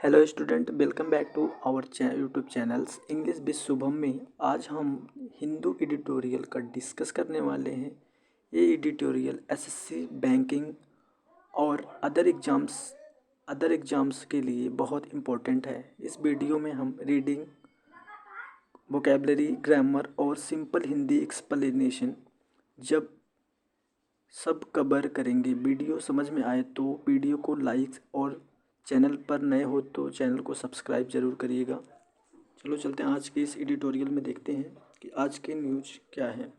Hello student, welcome back to our YouTube channels English with Shubham में। आज हम Hindu editorial का डिस्कस करने वाले हैं। ये एडिटोरियल एसएससी बैंकिंग और अदर एग्ज़ाम्स के लिए बहुत इम्पोर्टेंट है। इस वीडियो में हम रीडिंग, वोकेबलरी, ग्रामर और सिंपल हिंदी एक्सप्लेनेशन जब सब कवर करेंगे। वीडियो समझ में आए तो वीडियो को लाइक और चैनल पर नए हो तो चैनल को सब्सक्राइब ज़रूर करिएगा। चलो चलते हैं आज के इस एडिटोरियल में, देखते हैं कि आज के न्यूज़ क्या है।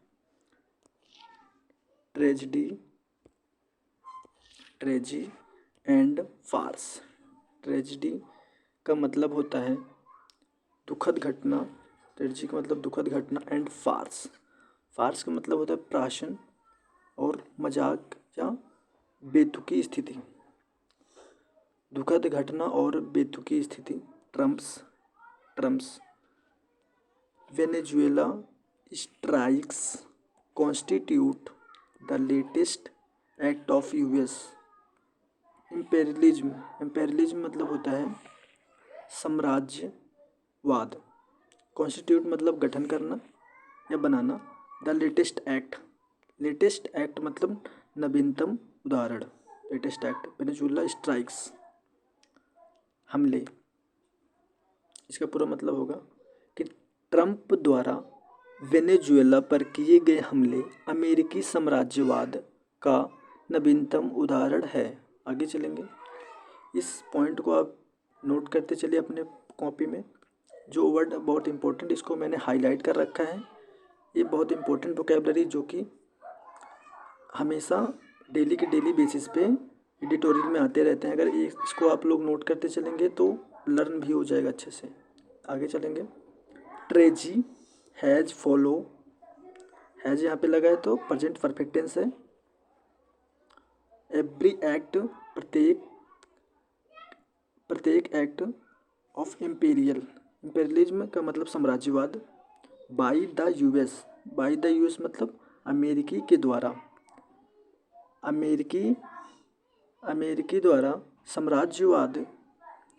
ट्रेजी एंड फार्स। ट्रेजिडी का मतलब होता है दुखद घटना, ट्रेजिडी का मतलब दुखद घटना, एंड फार्स का मतलब होता है प्राशन और मजाक या बेतुकी स्थिति। दुखद घटना और बेतुकी स्थिति। Trump's Venezuela strikes constitute the latest act of US imperialism मतलब होता है साम्राज्यवाद। कॉन्स्टिट्यूट मतलब गठन करना या बनाना। द लेटेस्ट एक्ट मतलब नवीनतम उदाहरण। लेटेस्ट एक्ट वेनेजुएला स्ट्राइक्स हमले। इसका पूरा मतलब होगा कि ट्रंप द्वारा वेनेजुएला पर किए गए हमले अमेरिकी साम्राज्यवाद का नवीनतम उदाहरण है। आगे चलेंगे, इस पॉइंट को आप नोट करते चलिए अपने कॉपी में। जो वर्ड बहुत इंपॉर्टेंट, इसको मैंने हाईलाइट कर रखा है। ये बहुत इंपॉर्टेंट वोकेबलरी जो कि हमेशा डेली के डेली बेसिस पे एडिटोरियल में आते रहते हैं। अगर इसको आप लोग नोट करते चलेंगे तो लर्न भी हो जाएगा अच्छे से। आगे चलेंगे। ट्रेजी हैज़ फॉलो, हैज़ यहाँ पे लगा है तो प्रेजेंट परफेक्ट टेंस है। एवरी एक्ट प्रत्येक एक्ट ऑफ इम्पेरियलिज्म का मतलब साम्राज्यवाद। बाई द यूएस मतलब अमेरिकी के द्वारा। अमेरिकी द्वारा साम्राज्यवाद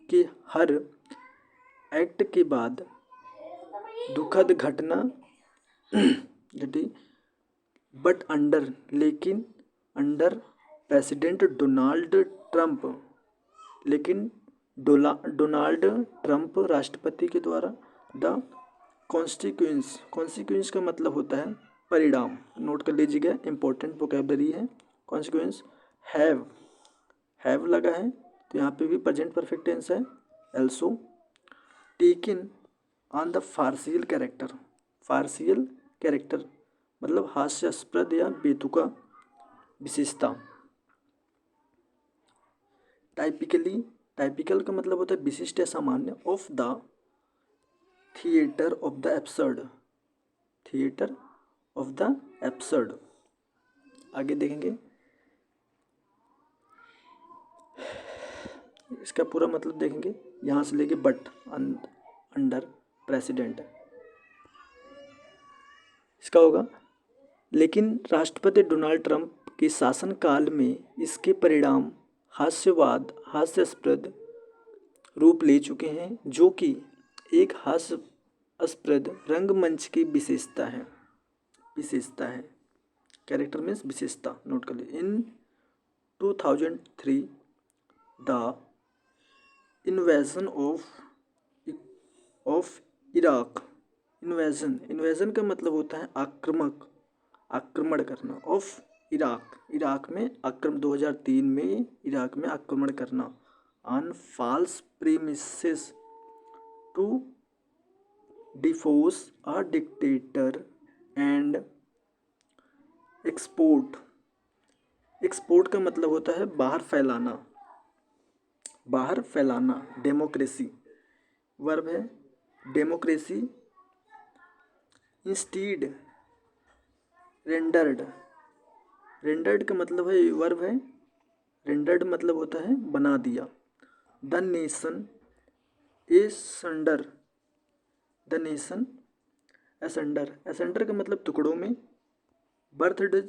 के हर एक्ट के बाद दुखद घटना घटी, but under president Donald Trump, लेकिन डोनाल्ड ट्रंप राष्ट्रपति के द्वारा। द कॉन्सिक्वेंस का मतलब होता है परिणाम। नोट कर लीजिएगा, इंपॉर्टेंट वोकेबलरी है। कॉन्सिक्वेंस हैव लगा है तो यहाँ पे भी प्रेजेंट परफेक्ट टेंस है। Also taken on the farcical character मतलब हास्यास्पद या बेतुका विशेषता। टाइपिकल का मतलब होता है विशिष्ट या सामान्य। Of the theatre of the absurd. आगे देखेंगे, इसका पूरा मतलब देखेंगे यहाँ से लेके बट अंडर प्रेसिडेंट इसका होगा। लेकिन राष्ट्रपति डोनाल्ड ट्रंप के शासनकाल में इसके परिणाम हास्यास्पद रूप ले चुके हैं, जो कि एक हास्यास्पद रंगमंच की विशेषता है। कैरेक्टर मीन्स विशेषता। नोट कर लीजिए। इन 2003 the invasion of Iraq. Invasion का मतलब होता है आक्रमण करना। ऑफ इराक में 2003 में इराक में आक्रमण करना। On false premises to depose a dictator and export का मतलब होता है बाहर फैलाना। डेमोक्रेसी वर्ब है। डेमोक्रेसी इंस्टीड रेंडर्ड का मतलब है वर्ब है। रेंडर्ड मतलब होता है बना दिया। द नेशन एसेंडर का मतलब टुकड़ों में। बर्थडे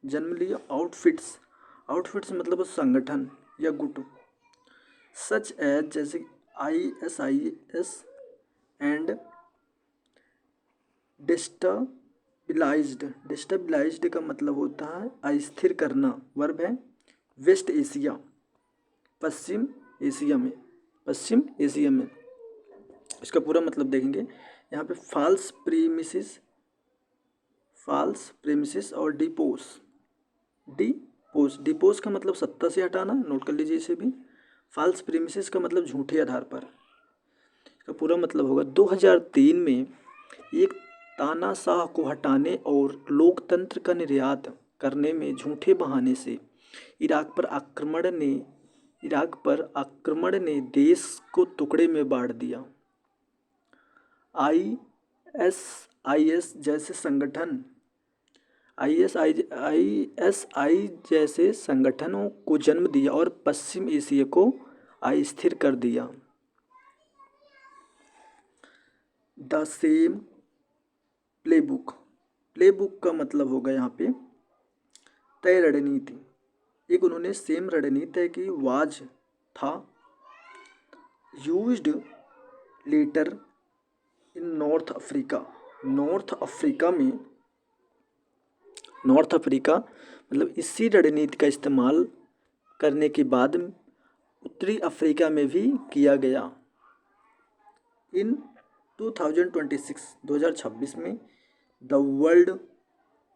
जन्म लिया। आउटफिट्स मतलब संगठन या गुट। सच एज जैसे ISIS एंड डिस्टेबलाइज्ड का मतलब होता है अस्थिर करना, वर्ब है वेस्ट एशिया, पश्चिम एशिया में। इसका पूरा मतलब देखेंगे यहाँ पे फाल्स प्रीमिसिस और डिपोज का मतलब सत्ता से हटाना, नोट कर लीजिए इसे भी। फाल्स प्रीमिसिस का मतलब झूठे आधार पर। इसका पूरा मतलब होगा 2003 में एक तानाशाह को हटाने और लोकतंत्र का निर्यात करने में झूठे बहाने से इराक पर आक्रमण ने देश को टुकड़े में बांट दिया। ISIS जैसे संगठनों को जन्म दिया और पश्चिम एशिया को अस्थिर कर दिया। द सेम प्लेबुक का मतलब होगा यहाँ पे तय रणनीति। एक उन्होंने सेम रणनीति तय की, वाज था यूज्ड लेटर इन नॉर्थ अफ्रीका मतलब इसी रणनीति का इस्तेमाल करने के बाद उत्तरी अफ्रीका में भी किया गया। इन 2026 में द वर्ल्ड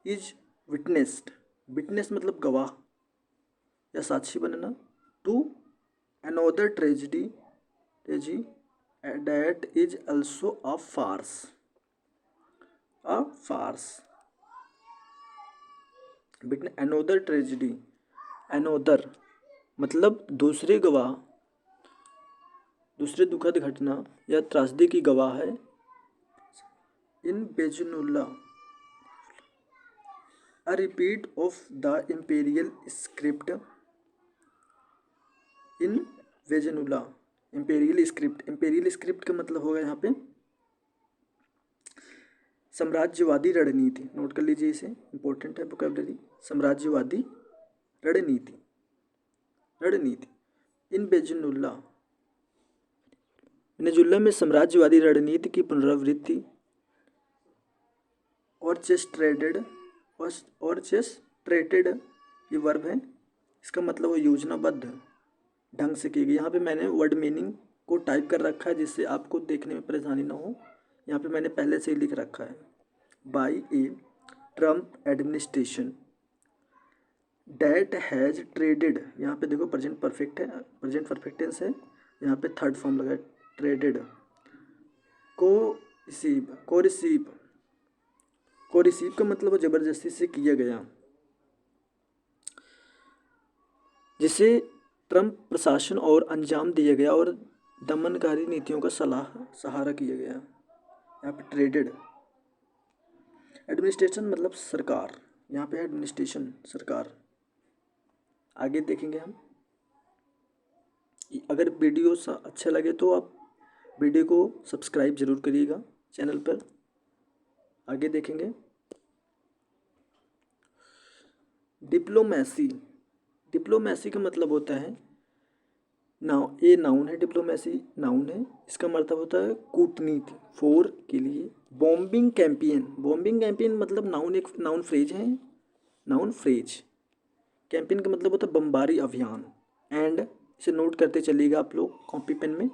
इज विटनेस मतलब गवाह या साक्षी बनना, to another tragedy that is also a farce another tragedy, another मतलब दूसरे दुखद घटना या त्रासदी की गवाह है। In Venezuela a repeat of the imperial script in Venezuela imperial script का मतलब होगा यहाँ पे साम्राज्यवादी रणनीति, नोट कर लीजिए इसे, इंपॉर्टेंट है वोकैबुलरी। साम्राज्यवादी रणनीति इन वेनेजुला में साम्राज्यवादी रणनीति की पुनरावृत्ति। ऑर्केस्ट्रेटेड ये वर्ब है, इसका मतलब वो योजनाबद्ध ढंग से की गई। यहाँ पे मैंने वर्ड मीनिंग को टाइप कर रखा है जिससे आपको देखने में परेशानी ना हो। यहाँ पे मैंने पहले से ही लिख रखा है। By a Trump administration that has traded, यहाँ पे देखो प्रेजेंट परफेक्ट टेंस है, यहाँ पे थर्ड फॉर्म लगा है ट्रेडेड। को रिसीव का मतलब जबरदस्ती से किया गया, जिसे ट्रम्प प्रशासन और अंजाम दिया गया और दमनकारी नीतियों का सहारा किया गया। यहाँ पे ट्रेडेड। एडमिनिस्ट्रेशन मतलब सरकार, यहाँ पे एडमिनिस्ट्रेशन सरकार। आगे देखेंगे हम। अगर वीडियो अच्छा लगे तो आप वीडियो को सब्सक्राइब जरूर करिएगा चैनल पर। आगे देखेंगे। डिप्लोमेसी का मतलब होता है ये नाउन है, डिप्लोमेसी नाउन है, इसका मतलब होता है कूटनीति, फोर के लिए। बॉम्बिंग कैंपेन मतलब नाउन फ्रेज। कैंपेन का मतलब होता है बमबारी अभियान। एंड इसे नोट करते चलिएगा आप लोग कॉपी पेन में।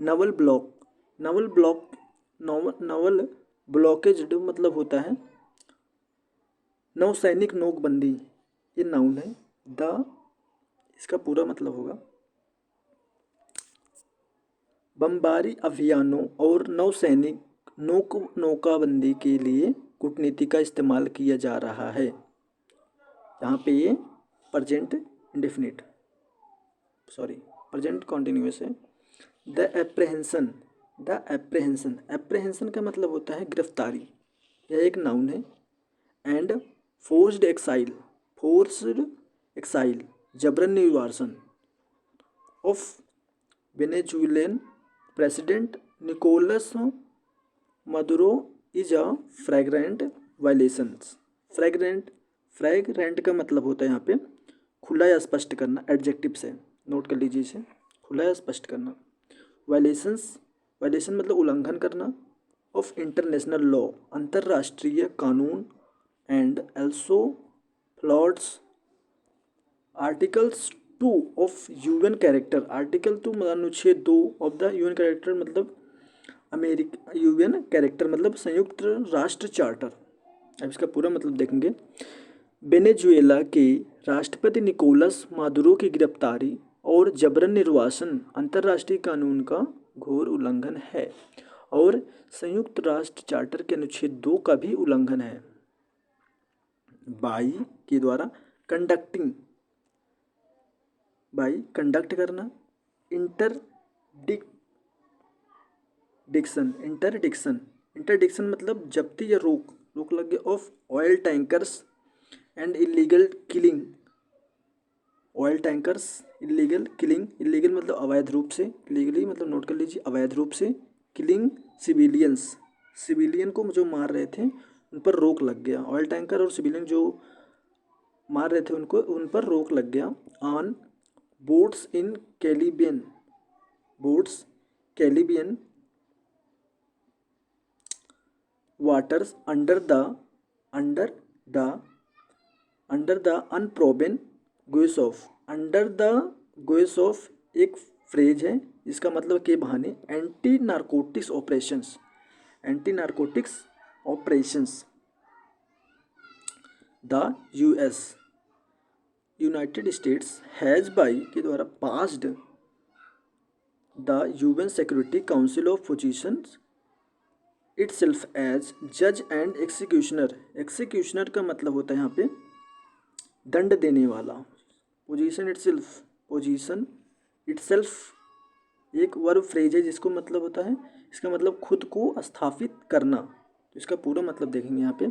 नवल ब्लॉकेज मतलब होता है नौसैनिक नोकबंदी, ये नाउन है। इसका पूरा मतलब होगा बमबारी अभियानों और नौसैनिक नौकाबंदी के लिए कूटनीति का इस्तेमाल किया जा रहा है। यहाँ पे ये प्रेजेंट कॉन्टिन्यूअस है। द एप्रहेंशन का मतलब होता है गिरफ्तारी, यह एक नाउन है। एंड फोर्स्ड एक्साइल जबरन निर्वासन of Venezuelan president Nicolas Maduro is a flagrant violations. Flagrant का मतलब होता है यहाँ पे खुला या स्पष्ट करना, एडजेक्टिव से, नोट कर लीजिए इसे, खुला या स्पष्ट करना। वायलेशन मतलब उल्लंघन करना ऑफ इंटरनेशनल लॉ, अंतर्राष्ट्रीय कानून, and also flouts articles 2 of UN charter, article 2 अनुच्छेद 2 ऑफ द यूएन कैरेक्टर मतलब अमेरिका, यूएन कैरेक्टर मतलब संयुक्त राष्ट्र चार्टर। अब इसका पूरा मतलब देखेंगे। वेनेजुएला के राष्ट्रपति निकोलस मादुरो की गिरफ्तारी और जबरन निर्वासन अंतर्राष्ट्रीय कानून का घोर उल्लंघन है और संयुक्त राष्ट्र चार्टर के अनुच्छेद 2 का भी उल्लंघन है। बाई के द्वारा कंडक्ट करना, इंटरडिक्शन मतलब जब्ती या रोक लगे of oil tankers and illegal killing, illegal मतलब अवैध रूप से, लीगली मतलब नोट कर लीजिए अवैध रूप से, किलिंग सिविलियन को जो मार रहे थे उन पर रोक लग गया। ऑयल टैंकर और सिविलियन जो मार रहे थे उन पर रोक लग गया। On boats in Caribbean waters under the unproven guise of एक फ्रेज है, इसका मतलब के बहाने anti narcotics operations the United States has by के द्वारा passed the UN Security Council of positions itself as जज एंड एक्सिक्यूशनर का मतलब होता है यहाँ पे दंड देने वाला। पोजीशन इटसेल्फ एक वर्ब फ्रेज है जिसको मतलब होता है, इसका मतलब खुद को स्थापित करना। तो इसका पूरा मतलब देखेंगे यहाँ पे।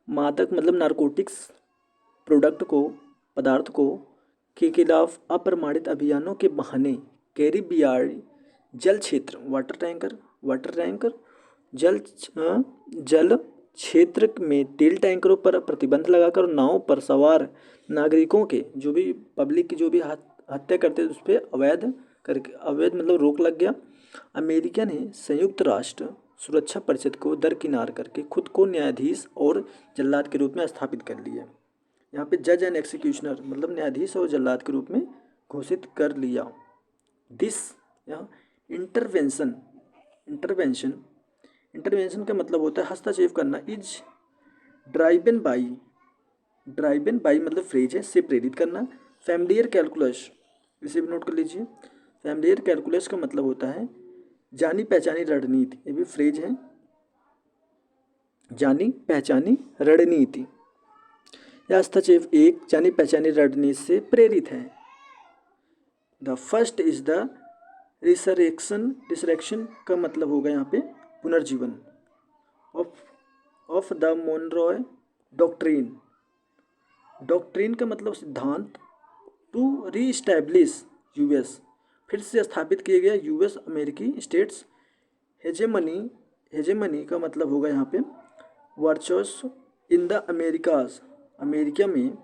मादक मतलब नारकोटिक्स पदार्थ को के खिलाफ अप्रमाणित अभियानों के बहाने कैरिबियाई जल क्षेत्र वाटर टैंकर जल क्षेत्र में तेल टैंकरों पर प्रतिबंध लगाकर नाव पर सवार नागरिकों के जो भी पब्लिक की जो भी हत्या करते थे उस पर अवैध मतलब रोक लग गया। अमेरिका ने संयुक्त राष्ट्र सुरक्षा परिषद को दरकिनार करके खुद को न्यायाधीश और जल्लाद के रूप में स्थापित कर लिया। यहाँ पे जज एंड एक्सिक्यूशनर मतलब न्यायाधीश और जल्लाद के रूप में घोषित कर लिया। दिस यहाँ इंटरवेंशन का मतलब होता है हस्तक्षेप करना। इज ड्राइवन बाई मतलब फ्रेज है से प्रेरित करना। फैमिलियर कैलकुलस इसे भी नोट कर लीजिए। फैमिलियर कैलकुलस का मतलब होता है जानी पहचानी रणनीति, ये भी फ्रेज है, जानी पहचानी रणनीति। यह हस्तक्षेप एक जानी पहचानी रणनीति से प्रेरित है। The first is the resurrection का मतलब होगा यहाँ पे पुनर्जीवन ऑफ द मोनरॉय डॉक्ट्रिन का मतलब सिद्धांत। टू रीस्टैब्लिश यूएस फिर से स्थापित किए गया यूएस अमेरिकी स्टेट्स हेजेमनी का मतलब होगा यहाँ पे वर्चस्व इन द अमेरिकाज अमेरिका में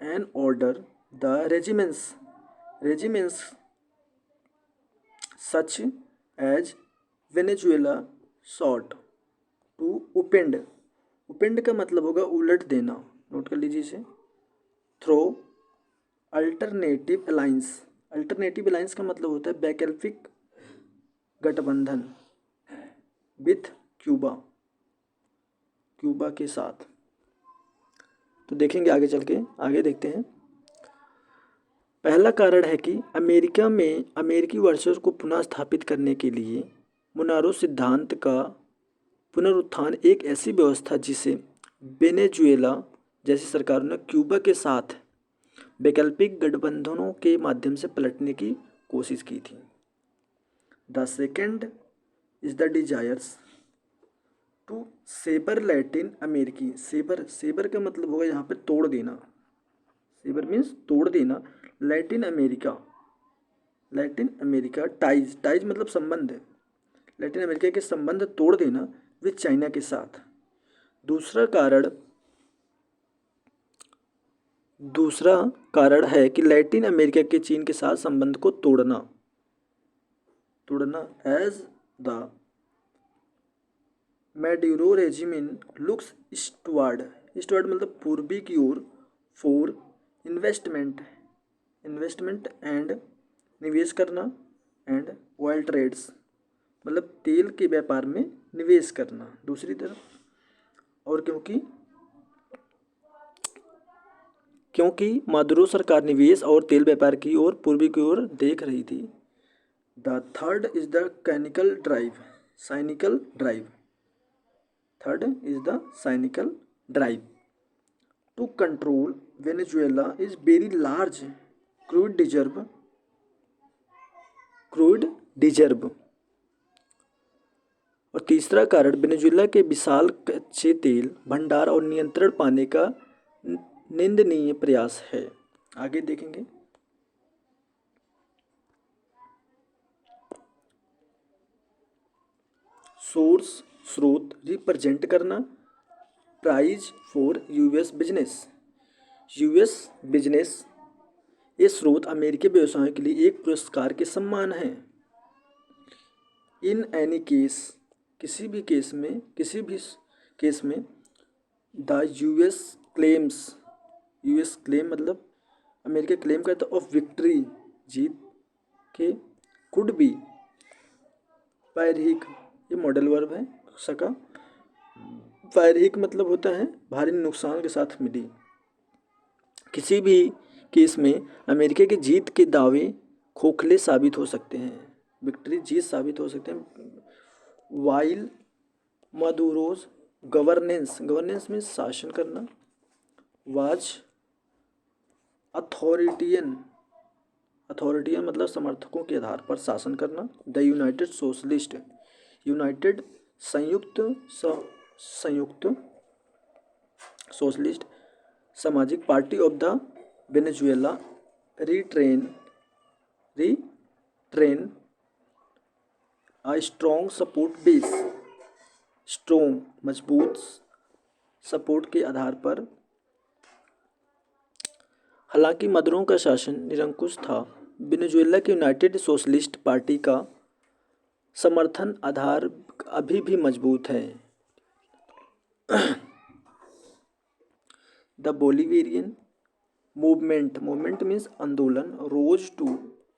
an order the regiments such as Venezuela sought to upend का मतलब होगा उलट देना, नोट कर लीजिए इसे। थ्रो अल्टरनेटिव अलायंस का मतलब होता है वैकल्पिक गठबंधन विथ क्यूबा के साथ। तो देखेंगे आगे चल के, आगे देखते हैं। पहला कारण है कि अमेरिका में अमेरिकी वर्चस्व को पुनः स्थापित करने के लिए मोनारो सिद्धांत का पुनरुत्थान एक ऐसी व्यवस्था जिसे वेनेजुएला जैसी सरकारों ने क्यूबा के साथ वैकल्पिक गठबंधनों के माध्यम से पलटने की कोशिश की थी। The second is the desires to sabre Latin अमेरिकी सेबर का मतलब होगा यहाँ पे तोड़ देना, सेबर मीन्स तोड़ देना। लैटिन अमेरिका टाइज मतलब संबंध है, लैटिन अमेरिका के संबंध तोड़ देना विद चाइना के साथ। दूसरा कारण दूसरा कारण है कि लैटिन अमेरिका के चीन के साथ संबंध को तोड़ना एज द मैड्यूरो रेजिमिन लुक्स ईस्टवर्ड मतलब पूर्वी की ओर फॉर इन्वेस्टमेंट एंड निवेश करना एंड ऑयल ट्रेड्स मतलब तेल के व्यापार में निवेश करना दूसरी तरफ। और क्योंकि मादुरो सरकार निवेश और तेल व्यापार की ओर पूर्वी की ओर देख रही थी। The third is the cynical drive to control Venezuela is very large crude deserve. और तीसरा कारण वेनेजुएला के विशाल कच्चे तेल भंडार और नियंत्रण पाने का निंदनीय प्रयास है। आगे देखेंगे। स्रोत रिप्रेजेंट करना प्राइज फॉर यूएस बिजनेस ये स्रोत अमेरिकी व्यवसायों के लिए एक पुरस्कार के समान है। इन एनी केस किसी भी केस में द यूएस क्लेम मतलब अमेरिका क्लेम करता ऑफ विक्ट्री जीत के कुड बी पैरहिक ये मॉडल वर्ब है सका पैरहिक मतलब होता है भारी नुकसान के साथ मिली। किसी भी केस में अमेरिका की जीत के दावे खोखले साबित हो सकते हैं विक्ट्री जीत साबित हो सकते हैं। वाइल मादुरोज गवर्नेंस में शासन करना वाज अथॉरिटियन मतलब समर्थकों के आधार पर शासन करना। द यूनाइटेड संयुक्त सोशलिस्ट सामाजिक party of the Venezuela retrain a strong support base मजबूत सपोर्ट के आधार पर। हालांकि मदुरो का शासन निरंकुश था वेनेजुएला की यूनाइटेड सोशलिस्ट पार्टी का समर्थन आधार अभी भी मजबूत है। द बोलिवेरियन मूवमेंट मीन्स आंदोलन रोज टू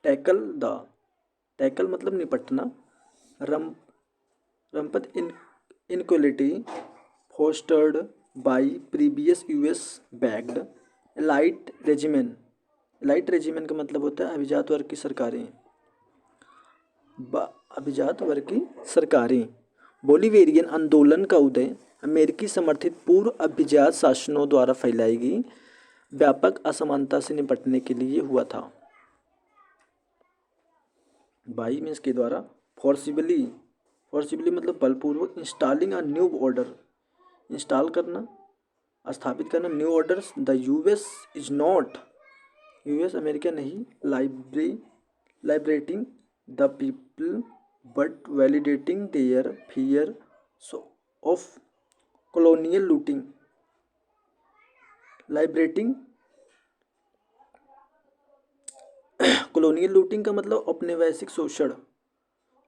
टैकल मतलब निपटना rampant inequality fostered by previous US backed elite regimen का मतलब होता है अभिजात वर्ग की सरकारें। बोलिवेरियन आंदोलन का उदय अमेरिकी समर्थित पूर्व अभिजात शासनों द्वारा फैलाई गई व्यापक असमानता से निपटने के लिए हुआ था। बाई मीन्स के द्वारा फोर्सिबली मतलब बलपूर्वक installing a new order install करना स्थापित करना new orders. The US America नहीं liberating the people but validating their fear of colonial looting. Colonial looting का मतलब औपनिवेशिक शोषण।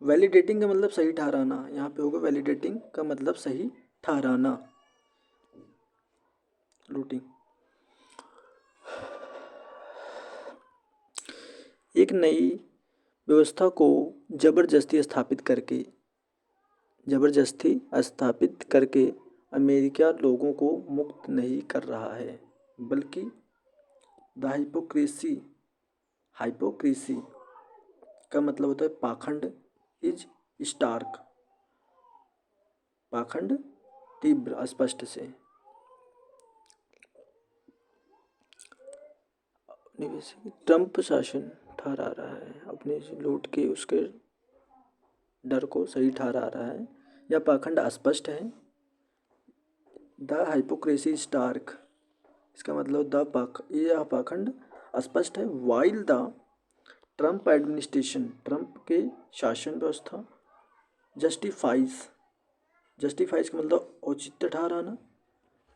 वैलिडेटिंग का मतलब सही ठहराना यहाँ पे होगा वैलिडेटिंग का मतलब सही ठहराना लूटिंग। एक नई व्यवस्था को जबरदस्ती स्थापित करके अमेरिका लोगों को मुक्त नहीं कर रहा है बल्कि द हाइपोक्रेसी का मतलब होता है पाखंड इज स्टार्क पाखंड तीव्र स्पष्ट से। ट्रंप शासन ठहरा रहा है अपने लूट के उसके डर को सही ठहरा रहा है या पाखंड अस्पष्ट है। द हाइपोक्रेसी स्टार्क इसका मतलब यह पाखंड स्पष्ट है। While the Trump administration Trump के शासन व्यवस्था जस्टिफाइज का मतलब औचित्य ठहराना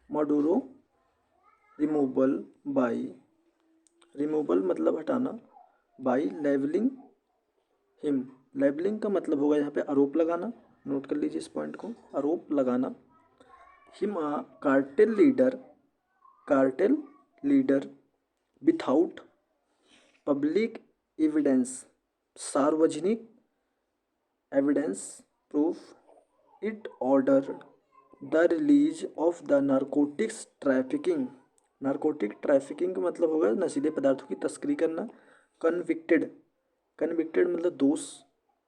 माडुरो रिमूवल बाई, रिमूवल मतलब हटाना, बाई लेवलिंग हिम, लेबलिंग का मतलब होगा यहाँ पे आरोप लगाना, नोट कर लीजिए इस पॉइंट को, आरोप लगाना। Him a cartel leader without public evidence, सार्वजनिक evidence proof it order the release of the narcotics trafficking, narcotic trafficking का मतलब होगा नशीले पदार्थों की तस्करी करना। कन्विक्टेड, कन्विक्टेड मतलब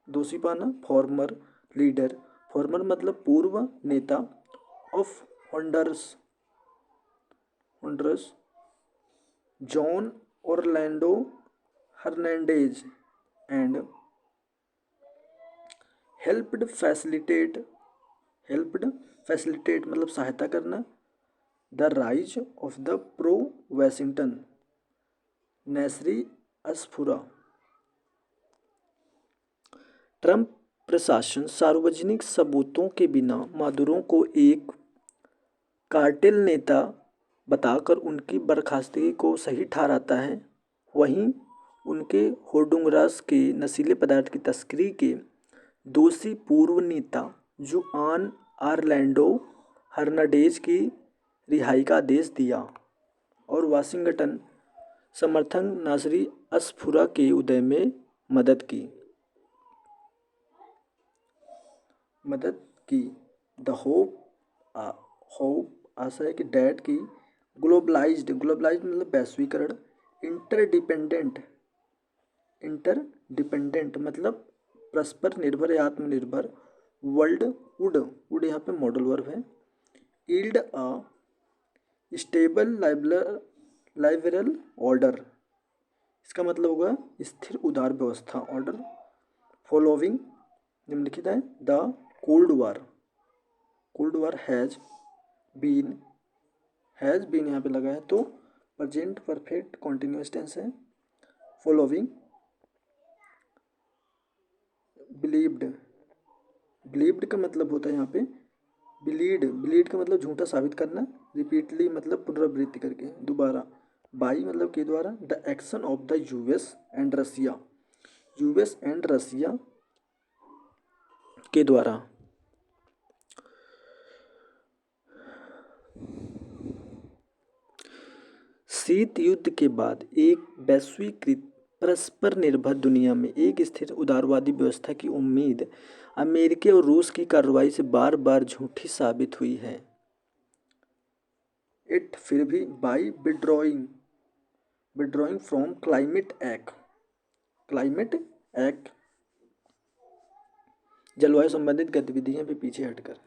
दोषी पाना। फॉर्मर लीडर, फॉर्मर मतलब पूर्व नेता। Of Honduras, Honduras Juan Orlando Hernandez and helped facilitate मतलब सहायता करना। The rise of the pro Washington Nasry Asfura, Trump प्रशासन सार्वजनिक सबूतों के बिना मादुरो को एक कार्टेल नेता बताकर उनकी बर्खास्तगी को सही ठहराता है। वहीं उनके होंडुरास के नशीले पदार्थ की तस्करी के दोषी पूर्व नेता जुआन ऑरलैंडो हर्नांडेज की रिहाई का आदेश दिया और वाशिंगटन समर्थन नासरी अस्फुरा के उदय में मदद की। द होप आशा है कि डैट की ग्लोबलाइज्ड मतलब वैश्वीकरण। इंटरडिपेंडेंट मतलब परस्पर निर्भर या आत्मनिर्भर। वुड यहाँ पे मॉडल वर्ब है। यील्ड अ स्टेबल लाइबरल ऑर्डर, इसका मतलब होगा स्थिर उदार व्यवस्था, ऑर्डर। फॉलोइंग निम्नलिखित है। The cold war has been यहाँ पे लगा है तो प्रेजेंट परफेक्ट कॉन्टिन्यूअस टेंस है। फॉलोइंग बिलीव्ड का मतलब होता है यहाँ पे बिलीड का मतलब झूठा साबित करना। रिपीटली मतलब पुनरावृत्ति करके, दोबारा। बाई मतलब के द्वारा। The action of the US and Russia के द्वारा। शीत युद्ध के बाद एक वैश्वीकृत परस्पर निर्भर दुनिया में एक स्थिर उदारवादी व्यवस्था की उम्मीद अमेरिकी और रूस की कार्रवाई से बार बार झूठी साबित हुई है। इट फिर भी by withdrawing from climate act जलवायु संबंधित गतिविधियां भी पीछे हटकर।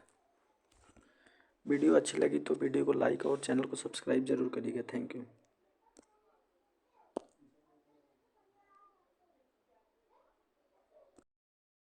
वीडियो अच्छी लगी तो वीडियो को लाइक और चैनल को सब्सक्राइब जरूर करिएगा। Thank you.